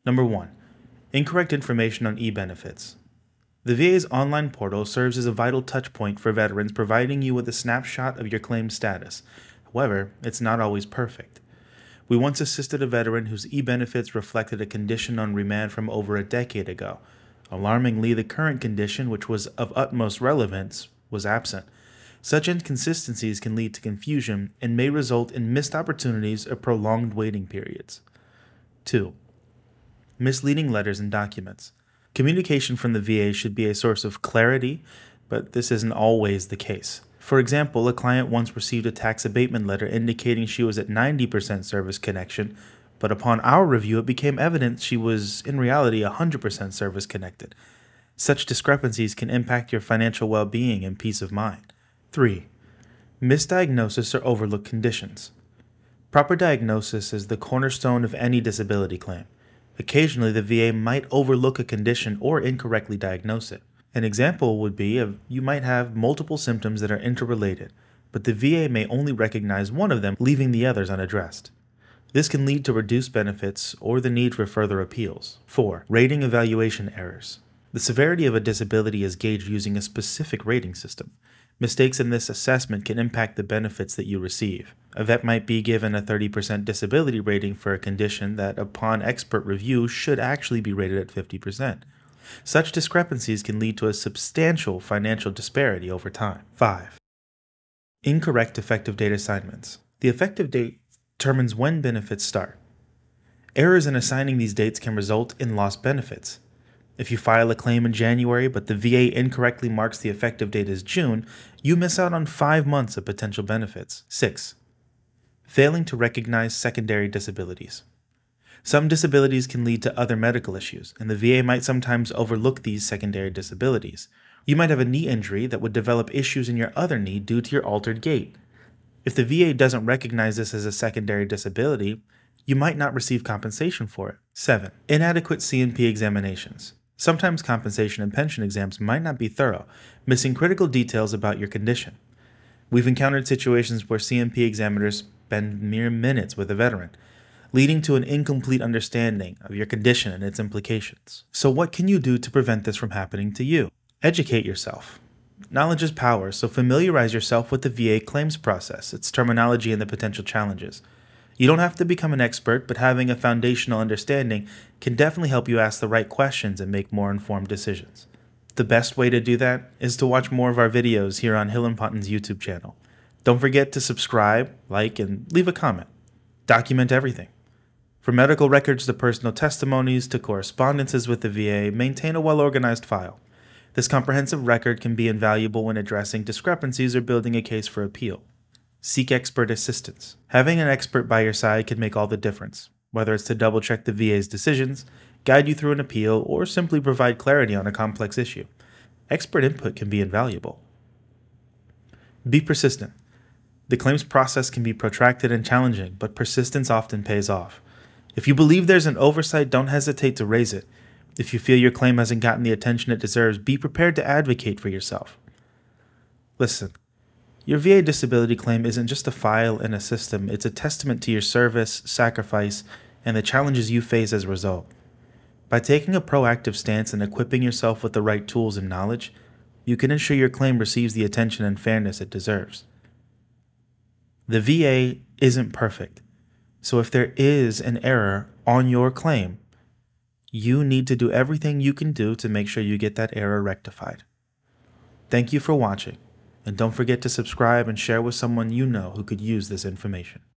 Number 1. Incorrect information on e-benefits. The VA's online portal serves as a vital touchpoint for veterans, providing you with a snapshot of your claim status. However, it's not always perfect. We once assisted a veteran whose e-benefits reflected a condition on remand from over a decade ago. Alarmingly, the current condition, which was of utmost relevance, was absent. Such inconsistencies can lead to confusion and may result in missed opportunities or prolonged waiting periods. 2. Misleading letters and documents. Communication from the VA should be a source of clarity, but this isn't always the case. For example, a client once received a tax abatement letter indicating she was at 90% service connection, but upon our review it became evident she was, in reality, 100% service connected. Such discrepancies can impact your financial well-being and peace of mind. 3. Misdiagnosis or overlooked conditions. Proper diagnosis is the cornerstone of any disability claim. Occasionally, the VA might overlook a condition or incorrectly diagnose it. An example would be you might have multiple symptoms that are interrelated, but the VA may only recognize one of them, leaving the others unaddressed. This can lead to reduced benefits or the need for further appeals. 4. Rating evaluation errors. The severity of a disability is gauged using a specific rating system. Mistakes in this assessment can impact the benefits that you receive. A vet might be given a 30% disability rating for a condition that, upon expert review, should actually be rated at 50%. Such discrepancies can lead to a substantial financial disparity over time. 5. Incorrect effective date assignments. The effective date determines when benefits start. Errors in assigning these dates can result in lost benefits. If you file a claim in January but the VA incorrectly marks the effective date as June, you miss out on 5 months of potential benefits. 6. Failing to recognize secondary disabilities. Some disabilities can lead to other medical issues, and the VA might sometimes overlook these secondary disabilities. You might have a knee injury that would develop issues in your other knee due to your altered gait. If the VA doesn't recognize this as a secondary disability, you might not receive compensation for it. 7. Inadequate C&P examinations. Sometimes compensation and pension exams might not be thorough, missing critical details about your condition. We've encountered situations where C&P examiners spend mere minutes with a veteran, leading to an incomplete understanding of your condition and its implications. So what can you do to prevent this from happening to you? Educate yourself. Knowledge is power, so familiarize yourself with the VA claims process, its terminology, and the potential challenges. You don't have to become an expert, but having a foundational understanding can definitely help you ask the right questions and make more informed decisions. The best way to do that is to watch more of our videos here on Hill & Ponton's YouTube channel. Don't forget to subscribe, like, and leave a comment. Document everything. From medical records to personal testimonies to correspondences with the VA, maintain a well-organized file. This comprehensive record can be invaluable when addressing discrepancies or building a case for appeal. Seek expert assistance. Having an expert by your side can make all the difference, whether it's to double-check the VA's decisions, guide you through an appeal, or simply provide clarity on a complex issue. Expert input can be invaluable. Be persistent. The claims process can be protracted and challenging, but persistence often pays off. If you believe there's an oversight, don't hesitate to raise it. If you feel your claim hasn't gotten the attention it deserves, be prepared to advocate for yourself. Listen, your VA disability claim isn't just a file in a system, it's a testament to your service, sacrifice, and the challenges you face as a result. By taking a proactive stance and equipping yourself with the right tools and knowledge, you can ensure your claim receives the attention and fairness it deserves. The VA isn't perfect. So if there is an error on your claim, you need to do everything you can do to make sure you get that error rectified. Thank you for watching, and don't forget to subscribe and share with someone you know who could use this information.